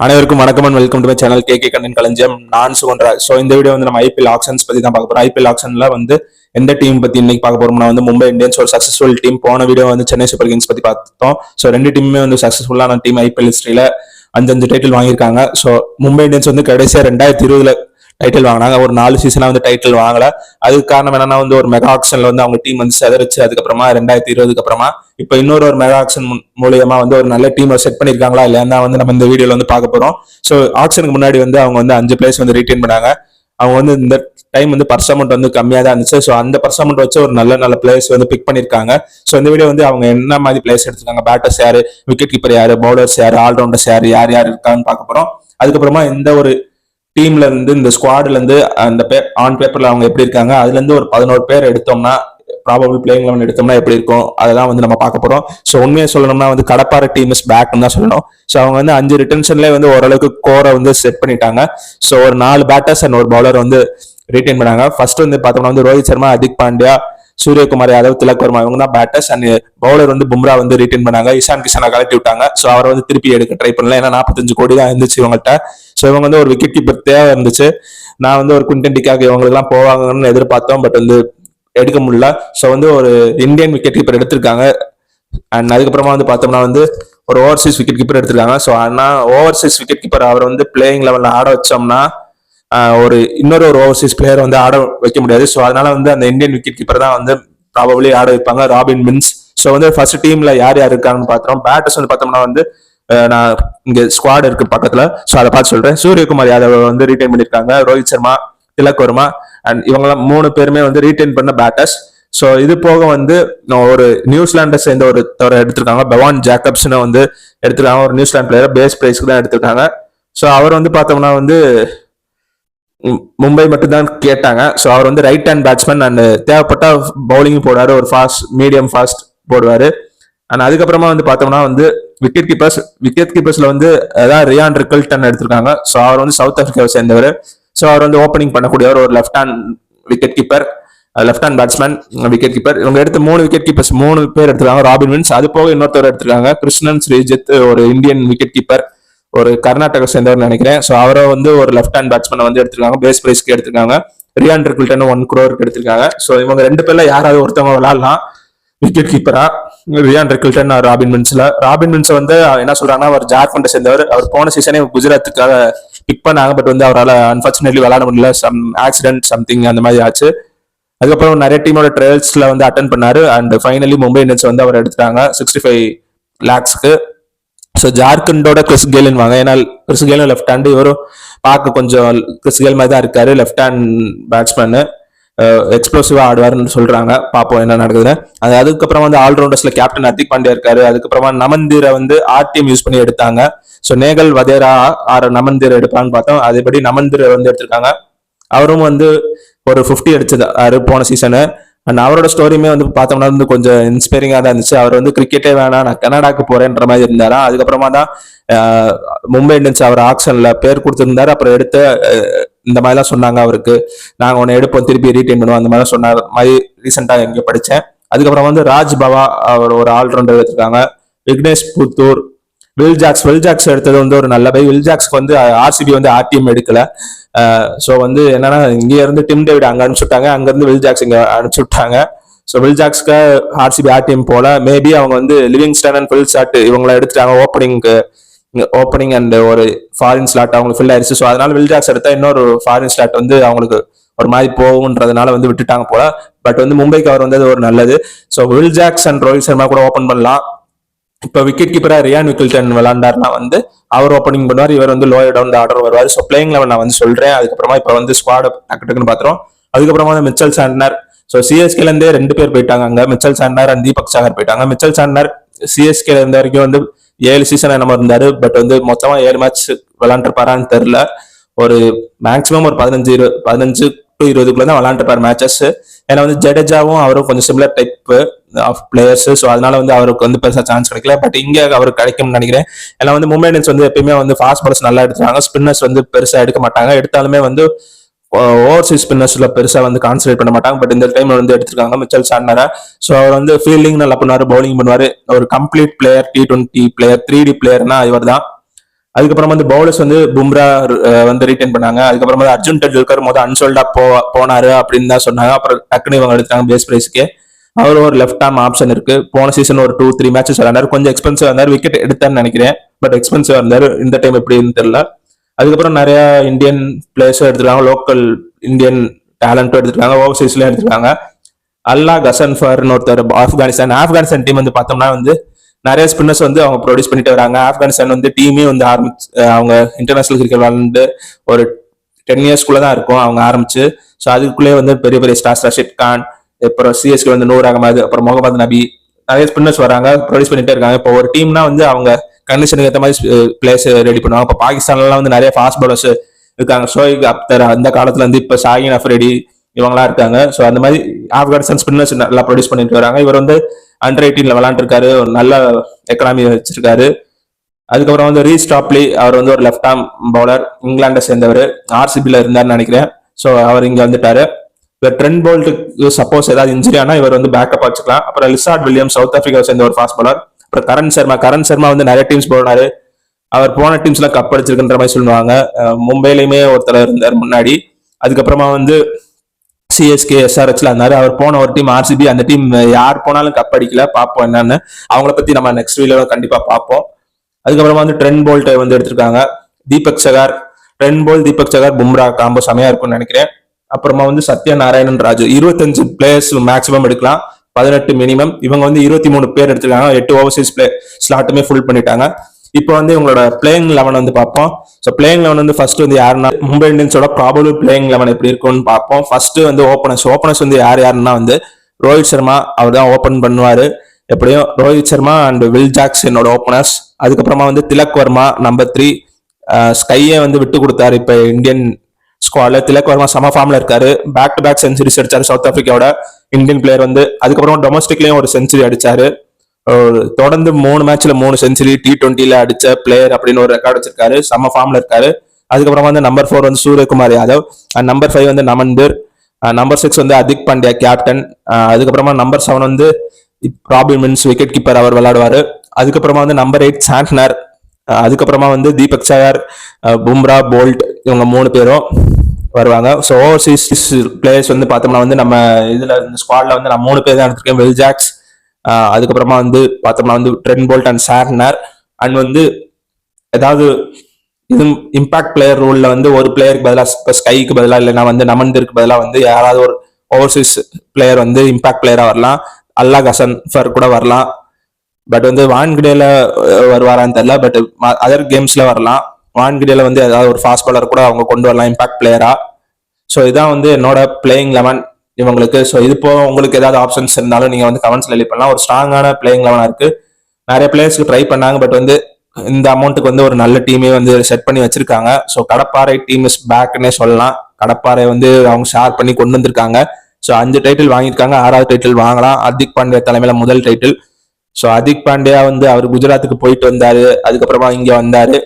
அனைவருக்கும் வணக்கம் and welcome to my channel K கண்டன் களஞ்சியம். நான் சுகன்ராஜ். ஸோ இந்த வீடியோ வந்து நம்ம ஐபிஎல் ஆக்ஷன்ஸ் பத்தி தான் பார்க்க போறோம். ஐபிஎல் ஆக்ஷன்ல வந்து எந்த டீம் பத்தி இன்னைக்கு பார்க்க போறோம்னா வந்து மும்பை இந்தியன்ஸ் ஒரு சக்சஸ்ஃபுல் டீம். போன வீடியோ வந்து சென்னை சூப்பர் கிங்ஸ் பத்தி பார்த்தோம். ஸோ ரெண்டு டீமுமே வந்து சக்சஸ்ஃபுல்லான டீம். ஐபிஎல் ஹிஸ்டரியில 5 டைட்டில் வாங்கியிருக்காங்க. ஸோ மும்பை இந்தியன்ஸ் வந்து கடைசியா 2020 டைட்டில் வாங்கினாங்க. ஒரு 4 சீசனா வந்து டைட்டில் வாங்கல. அதுக்கு காரணம் என்னன்னா வந்து ஒரு மெகா ஆக்ஷன்ல வந்து அவங்க டீம் வந்து செதறிச்சு. அதுக்கப்புறமா 2020 அப்புறமா இப்ப இன்னொரு மெகா ஆக்ஷன் மூலியமா வந்து ஒரு நல்ல டீம் செட் பண்ணிருக்காங்களா இல்லையா வந்து நம்ம இந்த வீடியோல வந்து பார்க்க போறோம். ஸோ ஆக்ஷனுக்கு முன்னாடி வந்து அவங்க வந்து 5 பிளேஸ் வந்து ரீட்டைன் பண்ணாங்க. அவங்க வந்து இந்த டைம் வந்து பர்சமெண்ட் வந்து கம்மியா தான் இருந்துச்சு. ஸோ அந்த பர்சமெண்ட் வச்சு ஒரு நல்ல பிளேயர்ஸ் வந்து பிக் பண்ணிருக்காங்க. ஸோ இந்த வீடியோ வந்து அவங்க என்ன மாதிரி பிளேயர்ஸ் எடுத்திருக்காங்க, பேட்டர்ஸ் யாரு, விக்கெட் கீப்பர் யாரு, பவுலர்ஸ் யாரு, ஆல்ரவுண்டர்ஸ் யார் யார் இருக்கான்னு பார்க்க போறோம். அதுக்கப்புறமா இந்த ஒரு டீம்ல இருந்து இந்த ஸ்குவாட்ல இருந்து அந்த ஆன் பேப்பர்ல அவங்க எப்படி இருக்காங்க, அதுல இருந்து ஒரு 11 பேர் எடுத்தோம்னா ப்ராபபிள் பிளேயிங் 11 எடுத்தோம்னா எப்படி இருக்கும் அதெல்லாம் வந்து நம்ம பார்க்க போறோம். ஸோ உண்மையை சொல்லணும்னா வந்து கடப்பாறை டீம் இஸ் பேக்னு தான் சொல்லணும். ஸோ அவங்க வந்து 5 ரிட்டன்ஷன்லேயே வந்து ஓரளவுக்கு கோரை வந்து செட் பண்ணிட்டாங்க. ஸோ ஒரு 4 பேட்டர்ஸ் அண்ட் ஒரு பவுலர் வந்து ரீட்டைன் பண்ணாங்க. ஃபர்ஸ்ட் வந்து பார்த்தோம்னா வந்து ரோஹித் சர்மா, ஹர்திக் பாண்டியா, சூரியகுமார் யாதவ், திலக் வர்மா இவங்க தான் பேட்டர்ஸ். அண்ட் பவுலர் வந்து பும்ரா வந்து ரீட்டைன் பண்ணாங்க. இஷான் கிஷனை கலட்டி விட்டாங்க. ஸோ அவரை வந்து திருப்பி எடுக்க ட்ரை பண்ணல. ஏன்னா 45 கோடி தான் இருந்துச்சு இவங்கள்ட்ட. ஸோ இவங்க வந்து ஒரு விக்கெட் கீப்பர் தேவை இருந்துச்சு. நான் வந்து ஒரு குவிண்டன் டிகாக் இவங்களுக்கு எல்லாம் போவாங்கன்னு எதிர்பார்த்தோம். பட் வந்து எடுக்க முடியல. ஸோ வந்து ஒரு இந்தியன் விக்கெட் கீப்பர் எடுத்திருக்காங்க. அண்ட் அதுக்கப்புறமா வந்து பார்த்தோம்னா வந்து ஒரு ஓவர்சீஸ் விக்கெட் கீப்பர் எடுத்திருக்காங்க. ஸோ ஆனால் ஓவர்சீஸ் விக்கெட் கீப்பர் அவர் வந்து பிளேயிங் லெவலில் ஆட வச்சோம்னா ஒரு இன்னொரு ஓவர்சீஸ் பிளேயர் வந்து ஆட வைக்க முடியாது. ஸோ அதனால வந்து அந்த இந்தியன் விக்கெட் கீப்பர் தான் வந்து ப்ராபபிளி ஆட வைப்பாங்க, ராபின் மின்ஸ். ஸோ வந்து ஃபர்ஸ்ட் டீம்ல யார் இருக்காங்கன்னு பார்த்தோம். பேட்டர்ஸ் வந்து பார்த்தோம்னா வந்து நான் இங்க ஸ்குவாட் இருக்கு பக்கத்துல. ஸோ அதை பார்த்து சொல்றேன். சூரியகுமார் யாதவ் வந்து ரீட்டைன் பண்ணிருக்காங்க. ரோஹித் சர்மா, திலக் வர்மா அண்ட் இவங்கெல்லாம் 3 பேருமே வந்து ரீட்டைன் பண்ண பேட்டர்ஸ். ஸோ இது போக வந்து ஒரு நியூசிலாண்டை சேர்ந்த ஒரு தவிர எடுத்திருக்காங்க. பெவான் ஜேக்கப்ஸ்னு வந்து எடுத்திருக்காங்க. ஒரு நியூசிலாந்து பிளேயர் பேஸ் பிரைஸ்க்கு தான் எடுத்திருக்காங்க. ஸோ அவர் வந்து பார்த்தோம்னா வந்து மும்பை மட்டும் தான் கேட்டாங்க. ஸோ அவர் வந்து ரைட் ஹேண்ட் பேட்ஸ்மேன் அண்ட் தேவைப்பட்ட பவுலிங் போடுவாரு. ஒரு ஃபாஸ்ட் மீடியம் ஃபாஸ்ட் போடுவாரு. அண்ட் அதுக்கப்புறமா வந்து பார்த்தோம்னா வந்து விக்கெட் கீப்பர்ஸ்ல வந்து அதான் ரியான் ரிக்கல்டன் எடுத்திருக்காங்க. ஸோ அவர் வந்து சவுத் ஆப்பிரிக்காவை சேர்ந்தவர். ஸோ அவர் வந்து ஓப்பனிங் பண்ணக்கூடியவர். ஒரு left hand wicket keeper, left hand batsman, wicket keeper. இவங்க எடுத்து 3 விக்கெட் கீப்பர்ஸ் 3 பேர் எடுத்திருக்காங்க. ராபின் வின்ஸ், அது போக இன்னொருத்தர் எடுத்திருக்காங்க கிருஷ்ணன் ஸ்ரீஜித், ஒரு இந்தியன் விக்கெட் கீப்பர், ஒரு கர்நாடகா சேர்ந்தவர் நினைக்கிறேன். ஸோ அவரை வந்து ஒரு லெஃப்ட் ஹேண்ட் பேட்ஸ்மேனை வந்து எடுத்திருக்காங்க. பேஸ் பிரைஸ்க்கு எடுத்திருக்காங்க. ரியான் ரிக்கல்டன் 1 crore எடுத்திருக்காங்க. ஸோ இவங்க 2 பேர்ல யாராவது ஒருத்தவங்க விளையாடலாம் விக்கெட் கீப்பரா, ரியான் ரிக்கல்டன் ராபின் மின்ஸ்ல. ராபின் மின்ஸ் வந்து என்ன சொல்றாங்கன்னா அவர் ஜார்க்கண்டை சேர்ந்தவர். அவர் போன சீசனே குஜராத்துக்காக பிக் பண்ணாங்க. பட் வந்து அவரால் அன்பார்ச்சுனேட்லி விளையாட முடியல. சம் ஆக்சிடென்ட் சம்திங் அந்த மாதிரி ஆச்சு. அதுக்கப்புறம் நிறைய டீமோட ட்ரையல்ஸ்ல வந்து அட்டன் பண்ணாரு. அண்ட் ஃபைனலி மும்பை இந்தியன்ஸ் வந்து அவர் எடுத்துட்டாங்க 65 lakhsக்கு. ஸோ ஜார்க்கண்டோட கிறிஸ் கெயிலின் வாங்க. ஏன்னா கிறிஸ் கெயிலும் லெஃப்ட் ஹேண்ட், இவரும் பார்க்க கொஞ்சம் கிறிஸ் கெயில் மாதிரி தான் இருக்காரு. லெஃப்ட் ஹேண்ட் பேட்ஸ்மேனு, எக்ஸ்ப்ளோசிவா ஆடுவாருன்னு சொல்றாங்க. பார்ப்போம் என்ன நடக்குதுன்னு. அதுக்கப்புறம் வந்து ஆல்ரவுண்டர்ஸ்ல கேப்டன் ஹர்திக் பாண்டியா இருக்காரு. அதுக்கப்புறமா நமந்தீரை வந்து ஆர்டிஎம் யூஸ் பண்ணி எடுத்தாங்க. ஸோ நேகல் வதேரா நமந்தீரை எடுப்பான்னு பார்த்தோம். அதேபடி நமந்தீரை வந்து எடுத்திருக்காங்க. அவரும் வந்து ஒரு 50 அடிச்சது போன சீசனு. அண்ட் அவரோட ஸ்டோரியுமே வந்து பார்த்தோம்னா வந்து கொஞ்சம் இன்ஸ்பைரிங்கா தான் இருந்துச்சு. அவர் வந்து கிரிக்கெட்டே வேணாம், நான் கனடாக்கு போறேன்ற மாதிரி இருந்தாரா. அதுக்கப்புறமா தான் மும்பை இந்தியன்ஸ் அவர் ஆக்ஷன்ல பேர் கொடுத்திருந்தாரு. அப்புறம் எடுத்து இந்த மாதிரிலாம் சொன்னாங்க அவருக்கு, நாங்க உன்னை எடுப்போம், திருப்பி ரீட்டைன் பண்ணுவோம் அந்த மாதிரி சொன்னார் மாதிரி ரீசெண்டா எங்க படிச்சேன். அதுக்கப்புறம் வந்து ராஜ் பவா அவர் ஒரு ஆல்ரவுண்டர் எடுத்திருக்காங்க. விக்னேஷ் புத்தூர், வில் ஜாக்ஸ் எடுத்தது வந்து ஒரு நல்ல பை. வில் ஜாக்ஸ்க்கு வந்து ஆர்சிபி வந்து ஆர்டிஎம் எடுக்கல. ஸோ வந்து என்னன்னா இங்க இருந்து டிம் டேவிட் அங்க அனுப்பிச்சு விட்டாங்க, அங்க இருந்து வில் ஜாக்ஸ் இங்க அனுப்பிச்சு விட்டாங்க. ஸோ வில் ஜாக்ஸ்க்கு ஆர்சிபி ஆர்டிஎம் போல. மேபி அவங்க வந்து லிவிங்ஸ்டன் அண்ட் ஃபில் சாட் இவங்களை எடுத்துட்டாங்க. ஓப்பனிங் அண்ட் ஒரு ஃபாரின் ஸ்லாட் அவங்களுக்கு ஃபில் ஆயிடுச்சு. ஸோ அதனால வில் ஜாக்ஸ் எடுத்தா இன்னொரு ஃபாரின் ஸ்லாட் வந்து அவங்களுக்கு ஒரு மாதிரி போகுன்றதுனால வந்து விட்டுட்டாங்க போல. பட் வந்து மும்பைக்கு அவர் வந்து ஒரு நல்லது. So Will Jacks and Rohit Sharma கூட ஓப்பன் பண்ணலாம். இப்போ விக்கெட் கீப்பரா ரியான் ரிக்கல்டன் விளையாண்டாருன்னா வந்து அவர் ஓப்பனிங் பண்ணுவார். இவர் வந்து லோயர் டவுன் ஆர்டர் வருவார். ஸோ பிளேயிங் லெவல் நான் வந்து சொல்றேன். அதுக்கப்புறமா இப்போ வந்து ஸ்குவாட் டக்குன்னு பாத்துறோம். அதுக்கப்புறமா வந்து மிச்சல் சாண்ட்னர். ஸோ சிஎஸ்கேல இருந்தே 2 பேர் போயிட்டாங்க அங்க. Mitchell Santner and Deepak Chahar போயிட்டாங்க. மிச்சல் சாண்ட்னர் சிஎஸ்கேல இருந்த வரைக்கும் வந்து 7 சீசன் என்னமோ இருந்தாரு. பட் வந்து மொத்தமா 7 மேட்ச் விளையாண்டுருப்பாரான்னு தெரியல. ஒரு மேக்சிமம் ஒரு 15 to 20 தான் விளையாண்டுருப்பாரு மேட்சஸ். ஏன்னா வந்து ஜடேஜாவும் அவரும் கொஞ்சம் similar type of players. So அதனால வந்து அவருக்கு வந்து பெருசா சான்ஸ் கிடைக்கல. பட் இங்க அவருக்கு கிடைக்கும்னு நினைக்கிறேன். ஏன்னா வந்து மும்பை இந்தியன்ஸ் வந்து எப்பயுமே வந்து ஃபாஸ்ட் பாலர்ஸ் நல்லா எடுத்துறாங்க. ஸ்பின்னர்ஸ் வந்து பெருசா எடுக்க மாட்டாங்க. எடுத்தாலுமே வந்து ஓவர்சீஸ் ஸ்பின்னர்ஸ்ல பெருசா வந்து கான்சன்ட்ரேட் பண்ண மாட்டாங்க. பட் இந்த டைம்ல வந்து எடுத்திருக்காங்க மிச்சல் சாண்ட்னரை. ஸோ அவர் வந்து ஃபீல்டிங் நல்லா பண்ணுவாரு, பவுலிங் பண்ணுவாரு. ஒரு complete player, T20 player, 3D பிளேயர்னா இவர் தான். அதுக்கப்புறம் வந்து பவுலர்ஸ் வந்து பும்ரா வந்து ரீட்டைன் பண்ணாங்க. அதுக்கப்புறம் வந்து அர்ஜுன் டெண்டுல்கர் அன்சோல்டா போனாரு அப்படின்னு தான் சொன்னாங்க. அப்புறம் டக்குனு இவங்க எடுத்தாங்க பேஸ் பிரைஸ்க்கு. அவர் ஒரு லெஃப்ட் ஆர்ம் ஆப்ஷன் இருக்கு. போன சீசன் ஒரு 2-3 மேட்சஸ் விளையாண்டாரு. கொஞ்சம் எக்ஸ்பென்சிவ் இருந்தாரு, விக்கெட் எடுத்தான்னு நினைக்கிறேன். பட் எக்ஸ்பென்சிவ் இருந்தாரு. இந்த டைம் எப்படின்னு தெரியல. அதுக்கப்புறம் நிறைய இந்தியன் பிளேயர்ஸும் எடுத்துருக்காங்க, லோக்கல் இந்தியன் டேலண்ட்டும் எடுத்துருக்காங்க, ஓவர்சீஸ்லயும் எடுத்துருக்காங்க. அல்லா கசன்ஃபர்னு ஒருத்தர் ஆப்கானிஸ்தான் டீம் வந்து பார்த்தோம்னா வந்து நிறைய ஸ்பின்னர்ஸ் வந்து அவங்க ப்ரொடியூஸ் பண்ணிட்டு வராங்க. ஆப்கானிஸ்தான் வந்து டீமே வந்து ஆரம்பிச்சு அவங்க இன்டர்நேஷனல் கிரிக்கெட் விளாண்டு ஒரு 10 இயர்ஸ்க்குள்ள தான் இருக்கும் அவங்க ஆரம்பிச்சு. ஸோ அதுக்குள்ளேயே வந்து பெரிய பெரிய ஸ்டார்ஸ் ரஷித் கான், அப்புறம் சிஎஸ்கே வந்து நூர் அகமது, அப்புறம் முகமது நபி, நிறைய ஸ்பின்னர்ஸ் வராங்க, ப்ரொடியூஸ் பண்ணிட்டே இருக்காங்க. இப்போ ஒரு டீம்னா வந்து அவங்க கண்டிஷனுக்கு ஏற்ற மாதிரி பிளேஸ் ரெடி பண்ணுவாங்க. இப்போ பாகிஸ்தான்லாம் வந்து நிறைய ஃபாஸ்ட் பவுலர்ஸ் இருக்காங்க. ஷோயிக் அப்தர் அந்த காலத்துல இருந்து இப்போ ஷாகின் அஃப்ரிடி இவங்களா இருக்காங்க. ஸோ அந்த மாதிரி ஆப்கானிஸ்தான் ஸ்பின்னர்ஸ் நல்லா ப்ரொடியூஸ் பண்ணிட்டு வராங்க. இவர் வந்து அண்டர் 18ல விளாண்டுருக்காரு, ஒரு நல்ல எக்கனாமி வச்சிருக்காரு. அதுக்கப்புறம் வந்து ரீஸ் டாப்லி, அவர் வந்து ஒரு லெஃப்ட் ஆர்ம் பவுலர், இங்கிலாண்டை சேர்ந்தவர், ஆர்சிபில இருந்தாருன்னு நினைக்கிறேன். ஸோ அவர் இங்க வந்துட்டாரு. இவர் ட்ரெண்ட் போல்ட்டுக்கு சப்போஸ் ஏதாவது இன்ஜுரி ஆனா இவர் வந்து பேக்கப் வச்சுக்கலாம். அப்புறம் லிசார்ட் வில்லியம்ஸ், சவுத் ஆப்பிரிக்காவை சேர்ந்த ஒரு ஃபாஸ்ட் பவுலர். அப்புறம் கரண் சர்மா வந்து நிறைய டீம்ஸ் போனாரு. அவர் போன டீம்ஸ்ல கப் அடிச்சிருக்குன்ற மாதிரி சொல்லுவாங்க. மும்பையிலுமே ஒருத்தர் இருந்தார் முன்னாடி. அதுக்கப்புறமா வந்து சிஎஸ்கே எஸ்ஆர்ஹெச்ல இருந்தாரு. அவர் போன ஒரு டீம் ஆர்சிபி. அந்த டீம் யார் போனாலும் கப் அடிக்கல. பார்ப்போம் என்னன்னு. அவங்கள பத்தி நம்ம நெக்ஸ்ட் வீடியோல கண்டிப்பா பார்ப்போம். அதுக்கப்புறமா வந்து ட்ரெண்ட் போல்ட் வந்து எடுத்திருக்காங்க. Deepak Sahar, Trent Boult, Deepak Sahar, Bumrah combo செமையா இருக்கும்னு நினைக்கிறேன். அப்புறமா வந்து சத்யா நாராயணன் ராஜு, 25 பிளேயர்ஸ் மேக்ஸிமம் எடுக்கலாம், 18 மினிமம். இவங்க வந்து 23 பேர் எடுத்திருக்காங்க. 8 ஓவர்சீஸ் பிளே ஸ்லாட்டுமே ஃபுல் பண்ணிட்டாங்க. இப்போ வந்து இவங்களோட பிளேயிங் 11 வந்து பார்ப்போம். ஸோ பிளேயிங் 11 வந்து ஃபர்ஸ்ட் வந்து யாருன்னா மும்பை இந்தியன்ஸோட ப்ராபபிள் பிளேயிங் 11 எப்படி இருக்கும்னு பார்ப்போம். ஃபர்ஸ்ட் வந்து ஓப்பனர்ஸ் வந்து யாருன்னா வந்து ரோஹித் சர்மா, அவர் தான் ஓப்பன் பண்ணுவாரு எப்படியும். Rohit Sharma and Will Jacks என்னோட ஓப்பனர்ஸ். அதுக்கப்புறமா வந்து திலக் வர்மா நம்பர் 3. ஸ்கையே வந்து விட்டு கொடுத்தாரு இப்ப இந்தியன் ஸ்குவாட்ல. திலக் வர்மா சம ஃபார்ம்ல இருக்காரு. பேக் டு பேக் செஞ்சுரிஸ் அடிச்சாரு சவுத் ஆப்பிரிக்காவோட இந்தியன் பிளேயர் வந்து. அதுக்கப்புறம் டொமஸ்டிக்லயும் ஒரு செஞ்சுரி அடிச்சாரு. தொடர்ந்து 3 மேட்ச்ல 3 செஞ்சுரி T20ல அடிச்ச பிளேயர் அப்படின்னு ஒரு ரெக்கார்ட் வச்சிருக்காரு. சம ஃபார்ம்ல இருக்காரு. அதுக்கப்புறமா வந்து நம்பர் 4 வந்து சூரியகுமார் யாதவ், நம்பர் 5 வந்து நமன்பீர், நம்பர் 6 வந்து அதிக் பாண்டியா கேப்டன். அதுக்கப்புறமா நம்பர் 7 வந்து ராபின் மின்ஸ் விக்கெட் கீப்பர், அவர் விளையாடுவாரு. அதுக்கப்புறமா வந்து நம்பர் 8 சாண்ட்னர். அதுக்கப்புறமா வந்து தீபக் சகார், பும்ரா, போல்ட், இவங்க 3 பேரும் வருவாங்க. ஸோ ஓவர்சீஸ் பிளேயர்ஸ் வந்து பார்த்தோம்னா வந்து நம்ம இதுல ஸ்குவாட்ல வந்து நான் 3 பேர் தான் எடுத்திருக்கேன். வில் ஜாக்ஸ், அதுக்கப்புறமா வந்து பார்த்தோம்னா வந்து ட்ரெண்ட் போல்ட் அண்ட் சார்னர். அண்ட் வந்து ஏதாவது இது இம்பாக்ட் பிளேயர் ரூல்ல வந்து ஒரு பிளேயருக்கு பதிலாக இப்போ ஸ்கைக்கு பதிலாக இல்லைன்னா வந்து நமந்திற்கு பதிலாக வந்து யாராவது ஒரு ஓவர்சீஸ் பிளேயர் வந்து இம்பாக்ட் பிளேயரா வரலாம். அல்லா கசன்ஃபர் கூட வரலாம். பட் வந்து வான்கிடேல வருவாரான்னு தெரியல. பட் அதர் கேம்ஸ்ல வரலாம். வான்கிடேல வந்து ஏதாவது ஒரு ஃபாஸ்ட் பாலர் கூட அவங்க கொண்டு வரலாம் இம்பாக்ட் பிளேயரா. ஸோ இதான் வந்து என்னோட பிளேயிங் 11 இவங்களுக்கு. ஸோ இது போக உங்களுக்கு ஏதாவது ஆப்ஷன்ஸ் இருந்தாலும் நீங்க வந்து கமெண்ட்ஸ்ல எழுதி பண்ணலாம். ஒரு ஸ்ட்ராங்கான பிளேயிங் 11 இருக்கு. நிறைய பிளேயர்ஸ்க்கு ட்ரை பண்ணாங்க. பட் வந்து இந்த அமௌண்ட்டுக்கு வந்து ஒரு நல்ல டீமே வந்து செட் பண்ணி வச்சிருக்காங்க. ஸோ கடப்பாறை டீம் இஸ் பேக்னே சொல்லலாம். கடப்பாறை வந்து அவங்க ஷேர் பண்ணி கொண்டு வந்திருக்காங்க. ஸோ 5 டைட்டில் வாங்கியிருக்காங்க. 6வது டைட்டில் வாங்கலாம். ஹர்திக் பாண்டியா தலைமையில முதல் டைட்டில். ஸோ ஹர்திக் பாண்டியா வந்து அவர் குஜராத்துக்கு போயிட்டு வந்தாரு. அதுக்கப்புறமா இங்க வந்தாரு.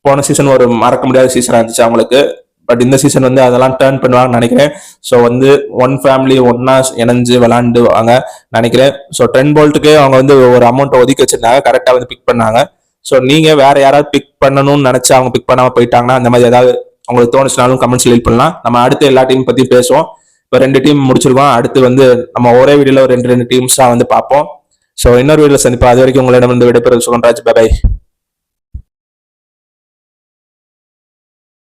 போன சீசன் ஒரு மறக்க முடியாத சீசனா இருந்துச்சு அவங்களுக்கு. பட் இந்த சீசன் வந்து அதெல்லாம் டேர்ன் பண்ணுவாங்கன்னு நினைக்கிறேன். ஸோ வந்து ஒன் ஃபேமிலி ஒன்னா இணைஞ்சு விளாண்டுவாங்க நினைக்கிறேன். ஸோ ட்ரெண்ட் போல்ட்டுக்கு அவங்க வந்து ஒரு அமௌண்ட் ஒதுக்கி வச்சிருந்தாங்க, கரெக்டாக வந்து பிக் பண்ணாங்க. ஸோ நீங்க வேற யாராவது பிக் பண்ணணும்னு நினைச்சு அவங்க பிக் பண்ணாம போயிட்டாங்கன்னா அந்த மாதிரி ஏதாவது உங்களுக்கு தோணுச்சுனாலும் கமெண்ட்ஸ் லீட் பண்ணலாம். நம்ம அடுத்த எல்லா டீம் பத்தி பேசுவோம். இப்போ 2 டீம் முடிச்சிருக்கோம். அடுத்து வந்து நம்ம ஒரே வீடியோல ஒரு 2 டீம்ஸா வந்து பார்ப்போம். ஸோ இன்னொரு வீடியோல சந்திப்போம். அது வரைக்கும் உங்களிடம் வந்து விடைபெறுவது சுகன்ராஜ். பை.